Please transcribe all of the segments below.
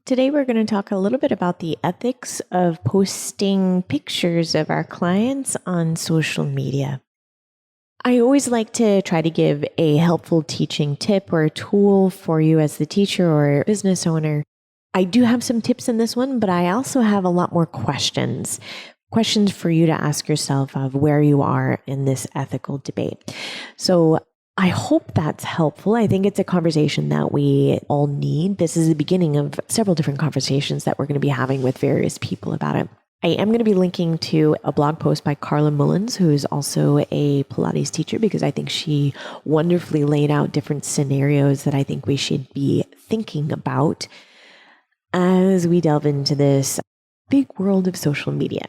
Today, we're going to talk a little bit about the ethics of posting pictures of our clients on social media. I always like to try to give a helpful teaching tip or a tool for you as the teacher or business owner. I do have some tips in this one, but I also have a lot more questions for you to ask yourself of where you are in this ethical debate. So I hope that's helpful. I think it's a conversation that we all need. This is the beginning of several different conversations that we're going to be having with various people about it. I am going to be linking to a blog post by Carla Mullins, who is also a Pilates teacher, because I think she wonderfully laid out different scenarios that I think we should be thinking about as we delve into this big world of social media.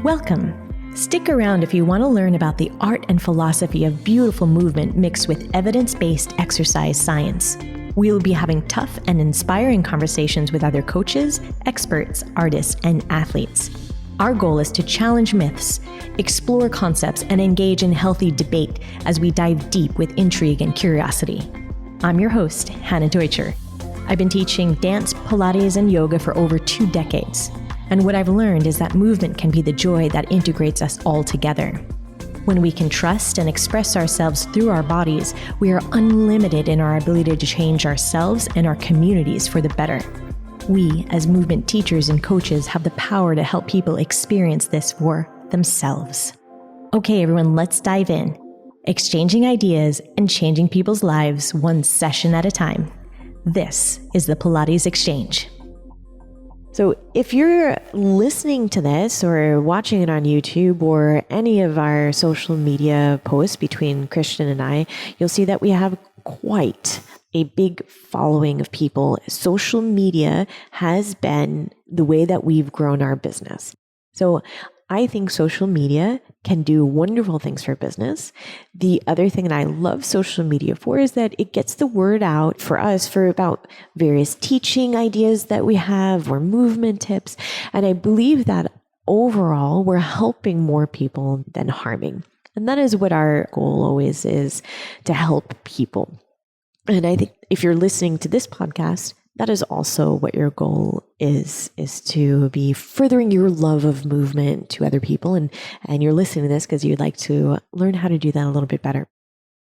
Welcome. Stick around if you want to learn about the art and philosophy of beautiful movement mixed with evidence-based exercise science. We'll be having tough and inspiring conversations with other coaches, experts, artists, and athletes. Our goal is to challenge myths, explore concepts, and engage in healthy debate as we dive deep with intrigue and curiosity. I'm your host, Hannah Deutscher. I've been teaching dance, Pilates, and yoga for over 2 decades. And what I've learned is that movement can be the joy that integrates us all together. When we can trust and express ourselves through our bodies, we are unlimited in our ability to change ourselves and our communities for the better. We, as movement teachers and coaches, have the power to help people experience this for themselves. Okay, everyone, let's dive in. Exchanging ideas and changing people's lives one session at a time. This is the Pilates Exchange. So if you're listening to this or watching it on YouTube or any of our social media posts between Christian and I, you'll see that we have quite a big following of people. Social media has been the way that we've grown our business. So I think social media can do wonderful things for business. The other thing that I love social media for is that it gets the word out for us for about various teaching ideas that we have or movement tips. And I believe that overall, we're helping more people than harming. And that is what our goal always is, to help people. And I think if you're listening to this podcast, that is also what your goal is to be furthering your love of movement to other people. And you're listening to this because you'd like to learn how to do that a little bit better.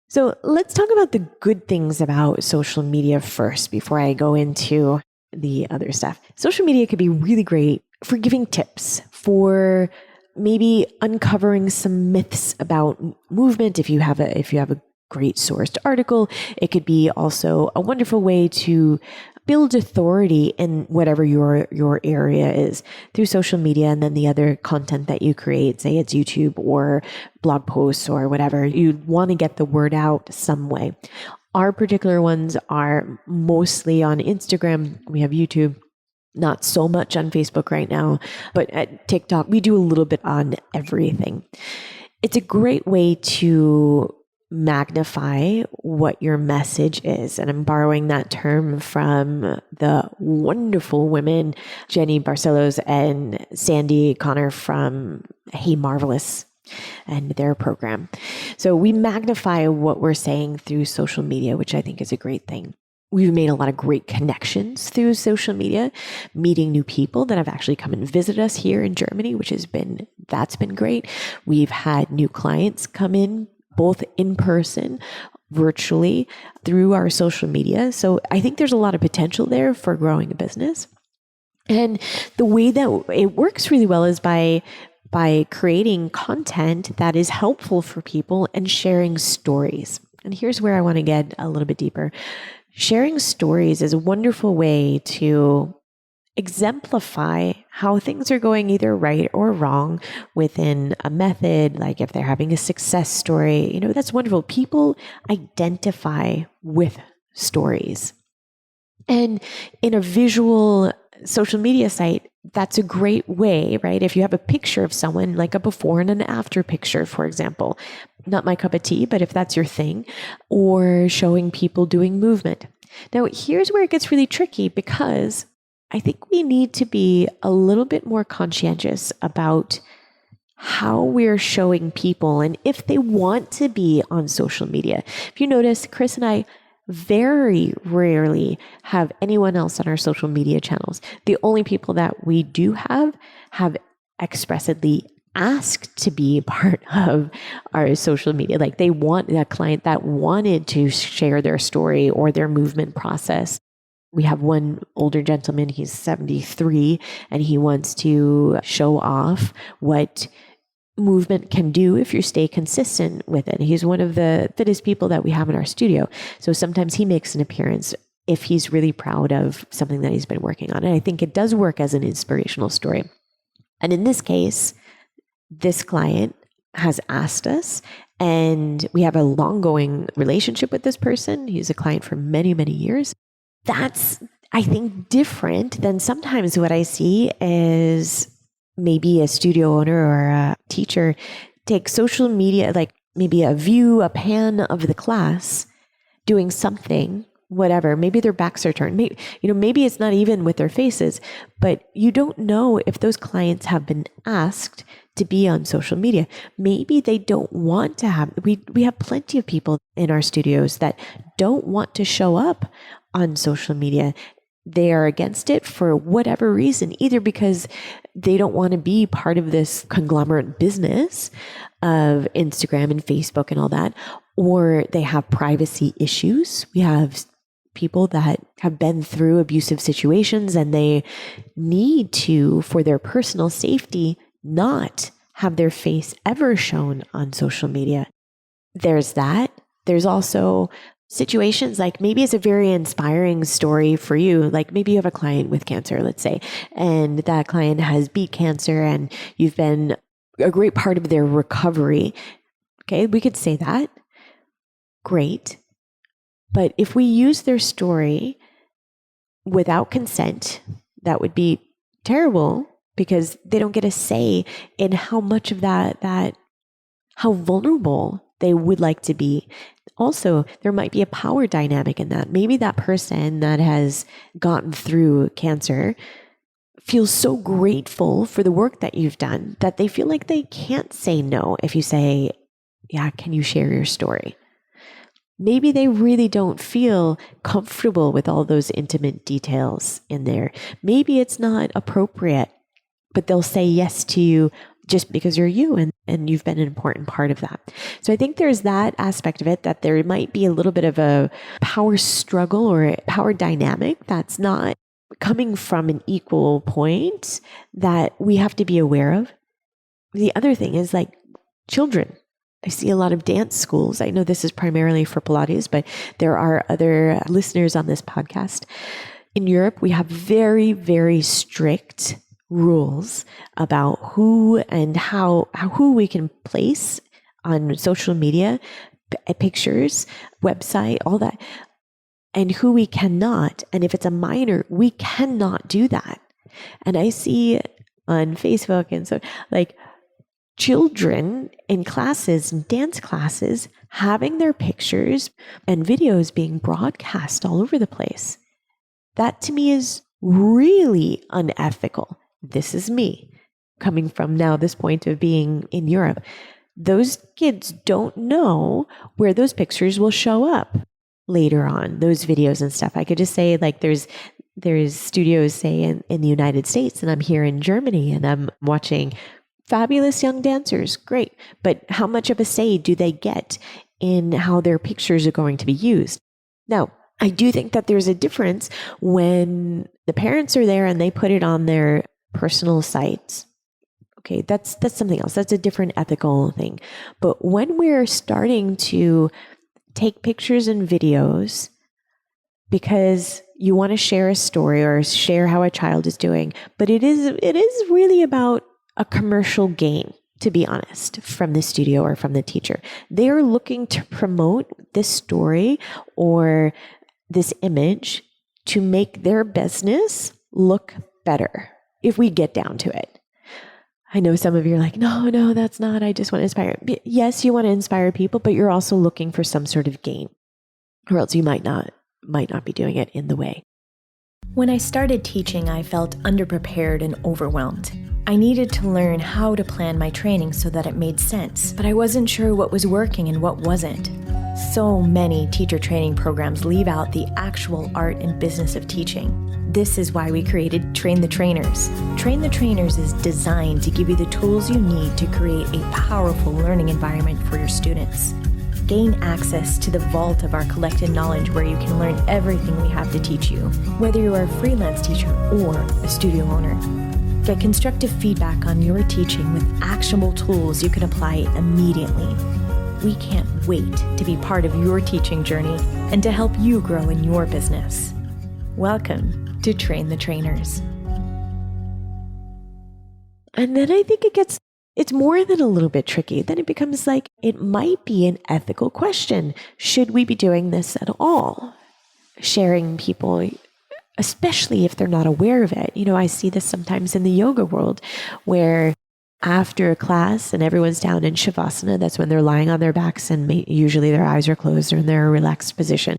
So let's talk about the good things about social media first before I go into the other stuff. Social media could be really great for giving tips, for maybe uncovering some myths about movement. If you have a great sourced article, it could be also a wonderful way to build authority in whatever your area is through social media, and then the other content that you create, say it's YouTube or blog posts or whatever, you want to get the word out some way. Our particular ones are mostly on Instagram. We have YouTube, not so much on Facebook right now, but at TikTok, we do a little bit on everything. It's a great way to magnify what your message is. And I'm borrowing that term from the wonderful women, Jenny Barcelos and Sandy Connor from Hey Marvelous and their program. So we magnify what we're saying through social media, which I think is a great thing. We've made a lot of great connections through social media, meeting new people that have actually come and visit us here in Germany, that's been great. We've had new clients come in, both in person, virtually, through our social media. So I think there's a lot of potential there for growing a business. And the way that it works really well is by creating content that is helpful for people and sharing stories. And here's where I want to get a little bit deeper. Sharing stories is a wonderful way to exemplify how things are going either right or wrong within a method. Like if they're having a success story, that's wonderful. People identify with stories. And in a visual social media site, that's a great way, right? If you have a picture of someone, like a before and an after picture, for example, not my cup of tea, but if that's your thing, or showing people doing movement. Now, here's where it gets really tricky, because I think we need to be a little bit more conscientious about how we're showing people and if they want to be on social media. If you notice, Chris and I very rarely have anyone else on our social media channels. The only people that we do have expressly asked to be part of our social media. Like they want a client that wanted to share their story or their movement process. We have one older gentleman, he's 73, and he wants to show off what movement can do if you stay consistent with it. He's one of the fittest people that we have in our studio. So sometimes he makes an appearance if he's really proud of something that he's been working on. And I think it does work as an inspirational story. And in this case, this client has asked us, and we have a long-going relationship with this person. He's a client for many, many years. That's, I think, different than sometimes what I see is maybe a studio owner or a teacher take social media, like maybe a pan of the class doing something, whatever. Maybe their backs are turned. Maybe it's not even with their faces, but you don't know if those clients have been asked to be on social media. Maybe they don't want to have, we have plenty of people in our studios that don't want to show up on social media. They are against it for whatever reason, either because they don't want to be part of this conglomerate business of Instagram and Facebook and all that, or they have privacy issues. We have people that have been through abusive situations and they need to, for their personal safety, not have their face ever shown on social media. There's that. There's also situations like maybe it's a very inspiring story for you. Like maybe you have a client with cancer, let's say, and that client has beat cancer and you've been a great part of their recovery. Okay, we could say that. Great. But if we use their story without consent, that would be terrible because they don't get a say in how much of that how vulnerable they would like to be. Also, there might be a power dynamic in that. Maybe that person that has gotten through cancer feels so grateful for the work that you've done that they feel like they can't say no if you say, yeah, can you share your story? Maybe they really don't feel comfortable with all those intimate details in there. Maybe it's not appropriate, but they'll say yes to you just because you're you and you've been an important part of that. So I think there's that aspect of it, that there might be a little bit of a power struggle or a power dynamic that's not coming from an equal point that we have to be aware of. The other thing is like children. I see a lot of dance schools. I know this is primarily for Pilates, but there are other listeners on this podcast. In Europe, we have very, very strict rules about who and who we can place on social media, pictures, website, all that, and who we cannot. And if it's a minor, we cannot do that. And I see on Facebook and so like children in classes, dance classes, having their pictures and videos being broadcast all over the place. That to me is really unethical. This is me coming from now this point of being in Europe. Those kids don't know where those pictures will show up later on, those videos and stuff. I could just say like there's studios, say in the United States, and I'm here in Germany and I'm watching fabulous young dancers. Great. But how much of a say do they get in how their pictures are going to be used? Now, I do think that there's a difference when the parents are there and they put it on their personal sites. Okay, that's something else. That's a different ethical thing. But when we're starting to take pictures and videos because you want to share a story or share how a child is doing, but it is really about a commercial gain, to be honest, from the studio or from the teacher. They are looking to promote this story or this image to make their business look better, if we get down to it. I know some of you are like, no, that's not. I just want to inspire. Yes, you want to inspire people, but you're also looking for some sort of gain, or else you might not be doing it in the way. When I started teaching, I felt underprepared and overwhelmed. I needed to learn how to plan my training so that it made sense, but I wasn't sure what was working and what wasn't. So many teacher training programs leave out the actual art and business of teaching. This is why we created Train the Trainers. Train the Trainers is designed to give you the tools you need to create a powerful learning environment for your students. Gain access to the vault of our collected knowledge where you can learn everything we have to teach you, whether you are a freelance teacher or a studio owner. Get constructive feedback on your teaching with actionable tools you can apply immediately. We can't wait to be part of your teaching journey and to help you grow in your business. Welcome to Train the Trainers. And then I think it's more than a little bit tricky. Then it becomes like, it might be an ethical question. Should we be doing this at all? Sharing people, especially if they're not aware of it. I see this sometimes in the yoga world where after a class and everyone's down in Shavasana, that's when they're lying on their backs and usually their eyes are closed or in their relaxed position.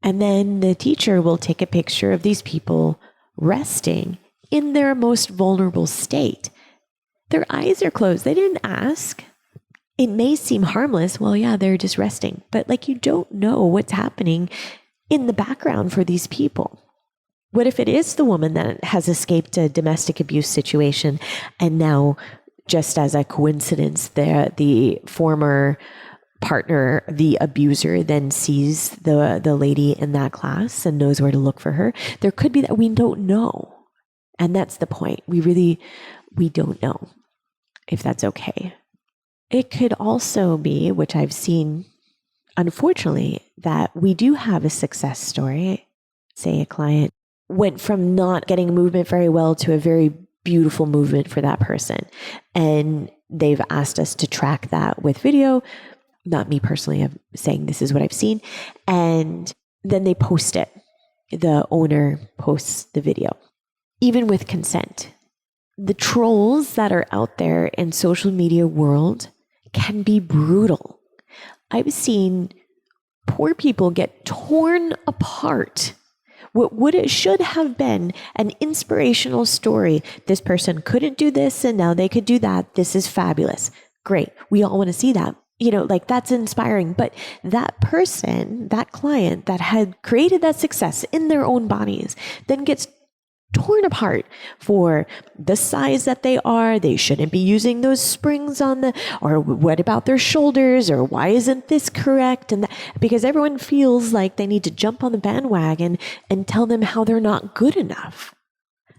And then the teacher will take a picture of these people resting in their most vulnerable state. Their eyes are closed. They didn't ask. It may seem harmless. Well, yeah, they're just resting. But you don't know what's happening in the background for these people. What if it is the woman that has escaped a domestic abuse situation and now, just as a coincidence, the former partner, the abuser, then sees the lady in that class and knows where to look for her? There could be that we don't know. And that's the point. We don't know if that's okay. It could also be, which I've seen, unfortunately, that we do have a success story. Say a client went from not getting movement very well to a very beautiful movement for that person. And they've asked us to track that with video. Not me personally, I'm saying this is what I've seen. And then they post it. The owner posts the video, even with consent. The trolls that are out there in social media world can be brutal. I've seen poor people get torn apart. What should have been an inspirational story. This person couldn't do this and now they could do that. This is fabulous. Great. We all want to see that. That's inspiring. But that person, that client that had created that success in their own bodies, then gets torn apart for the size that they are. They shouldn't be using those springs or what about their shoulders, or why isn't this correct? And because everyone feels like they need to jump on the bandwagon and tell them how they're not good enough.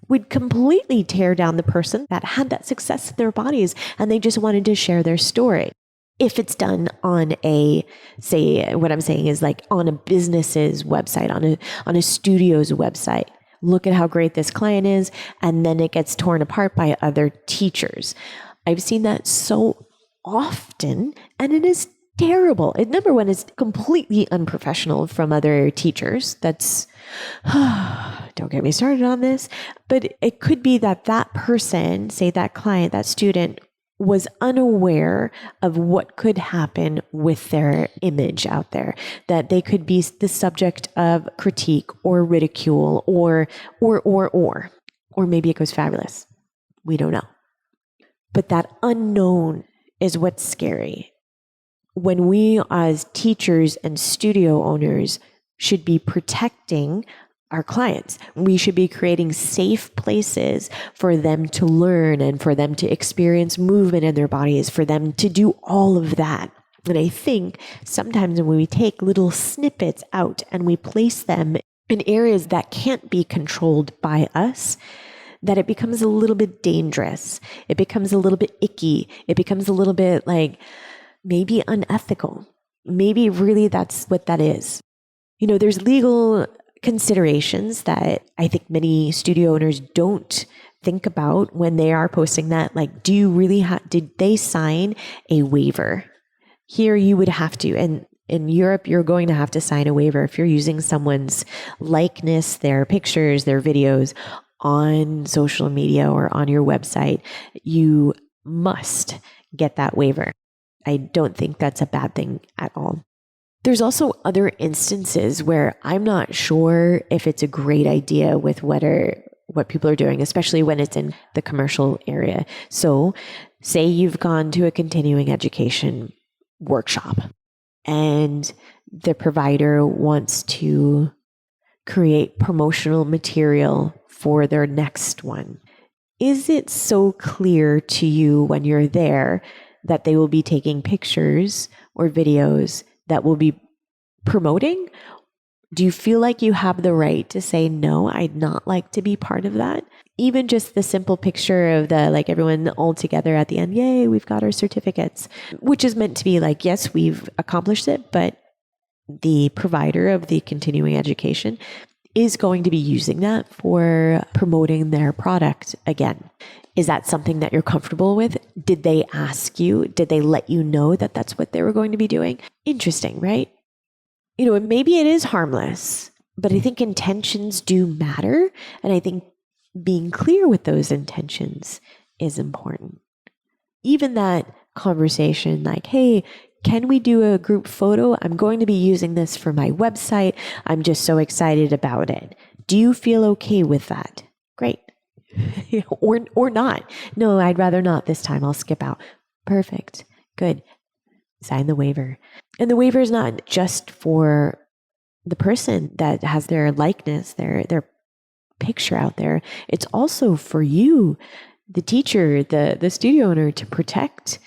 We'd completely tear down the person that had that success in their bodies and they just wanted to share their story. If it's done on what I'm saying is on a business's website, on a studio's website, look at how great this client is, and then it gets torn apart by other teachers. I've seen that so often, and it is terrible. Number one, it's completely unprofessional from other teachers. That's, don't get me started on this, but it could be that person, say that client, that student, was unaware of what could happen with their image out there, that they could be the subject of critique or ridicule or maybe it goes fabulous. We don't know. But that unknown is what's scary. When we as teachers and studio owners should be protecting our clients, we should be creating safe places for them to learn and for them to experience movement in their bodies, for them to do all of that. And I think sometimes when we take little snippets out and we place them in areas that can't be controlled by us, that it becomes a little bit dangerous. It becomes a little bit icky. It becomes a little bit maybe unethical. Maybe really that's what that is. There's legal considerations that I think many studio owners don't think about when they are posting that. Do you really did they sign a waiver? Here you would have to, and in Europe, you're going to have to sign a waiver if you're using someone's likeness, their pictures, their videos on social media or on your website. You must get that waiver. I don't think that's a bad thing at all. There's also other instances where I'm not sure if it's a great idea with whether what people are doing, especially when it's in the commercial area. So say you've gone to a continuing education workshop and the provider wants to create promotional material for their next one. Is it so clear to you when you're there that they will be taking pictures or videos that will be promoting? Do you feel like you have the right to say, no, I'd not like to be part of that? Even just the simple picture of the, like, everyone all together at the end, yay, we've got our certificates, which is meant to be like, yes, we've accomplished it, but the provider of the continuing education is going to be using that for promoting their product again. Is that something that you're comfortable with? Did they ask you? Did they let you know that that's what they were going to be doing? Interesting, right? You know, maybe it is harmless, but I think intentions do matter. And I think being clear with those intentions is important. Even that conversation like, hey, can we do a group photo? I'm going to be using this for my website. I'm just so excited about it. Do you feel okay with that? Great. Or not. No, I'd rather not this time. I'll skip out. Perfect. Good. Sign the waiver. And the waiver is not just for the person that has their likeness, their picture out there. It's also for you, the teacher, the studio owner, to protect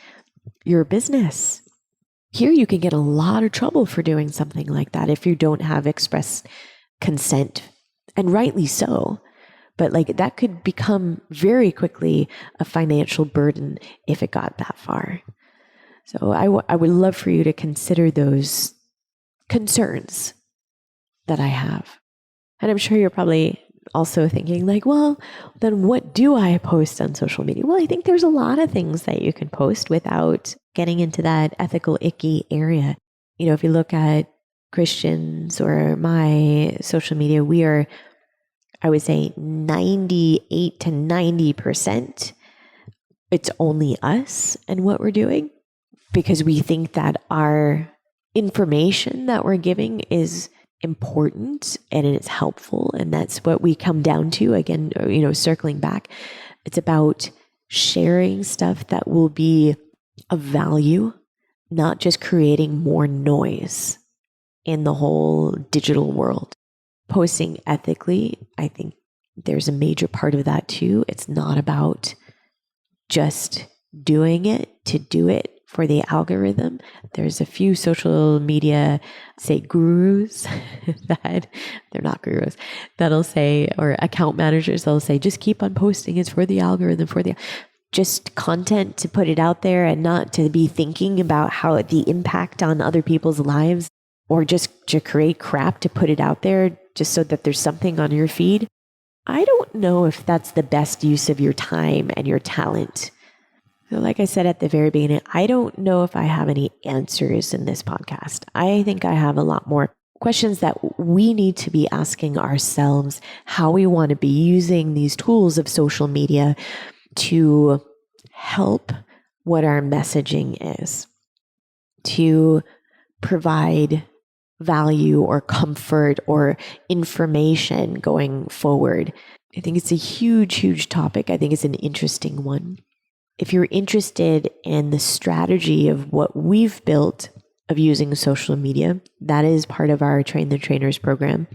your business. Here you can get a lot of trouble for doing something like that if you don't have express consent, and rightly so. But like that could become very quickly a financial burden if it got that far. So I would love for you to consider those concerns that I have. And I'm sure you're probably also thinking like, well, then what do I post on social media? Well, I think there's a lot of things that you can post without getting into that ethical, icky area. You know, if you look at Christians or my social media, we are, I would say 98 to 90%, it's only us and what we're doing, because we think that our information that we're giving is important and it's helpful. And that's what we come down to. Again, you know, circling back, it's about sharing stuff that will be of value, not just creating more noise in the whole digital world. Posting ethically, I think there's a major part of that too. It's not about just doing it to do it for the algorithm. There's a few social media, say, gurus that they're not gurus, that'll say, or account managers, they'll say, just keep on posting. It's for the algorithm, just content to put it out there and not to be thinking about how the impact on other people's lives, or just to create crap to put it out there just so that there's something on your feed. I don't know if that's the best use of your time and your talent. So like I said at the very beginning, I don't know if I have any answers in this podcast. I think I have a lot more questions that we need to be asking ourselves, how we want to be using these tools of social media to help what our messaging is, to provide value or comfort or information going forward. I think it's a huge, huge topic. I think it's an interesting one. If you're interested in the strategy of what we've built of using social media, that is part of our Train the Trainers program,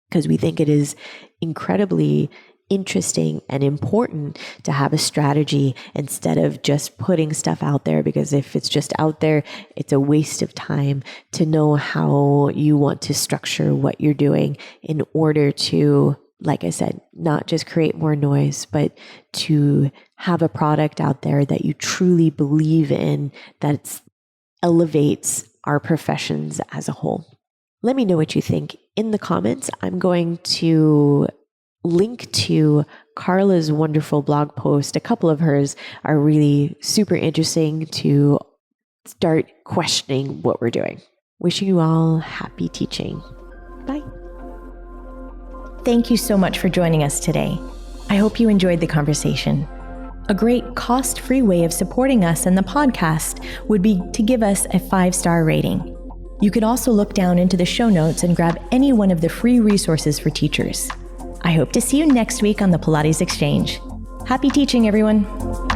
because we think it is incredibly interesting and important to have a strategy instead of just putting stuff out there, because if it's just out there, it's a waste of time to know how you want to structure what you're doing in order to, like I said, not just create more noise, but to have a product out there that you truly believe in, that elevates our professions as a whole. Let me know what you think in the comments. I'm going to link to Carla's wonderful blog post. A couple of hers are really super interesting to start questioning what we're doing. Wishing you all happy teaching. Bye. Thank you so much for joining us today. I hope you enjoyed the conversation. A great cost-free way of supporting us and the podcast would be to give us a 5-star rating. You can also look down into the show notes and grab any one of the free resources for teachers. I hope to see you next week on the Pilates Exchange. Happy teaching, everyone.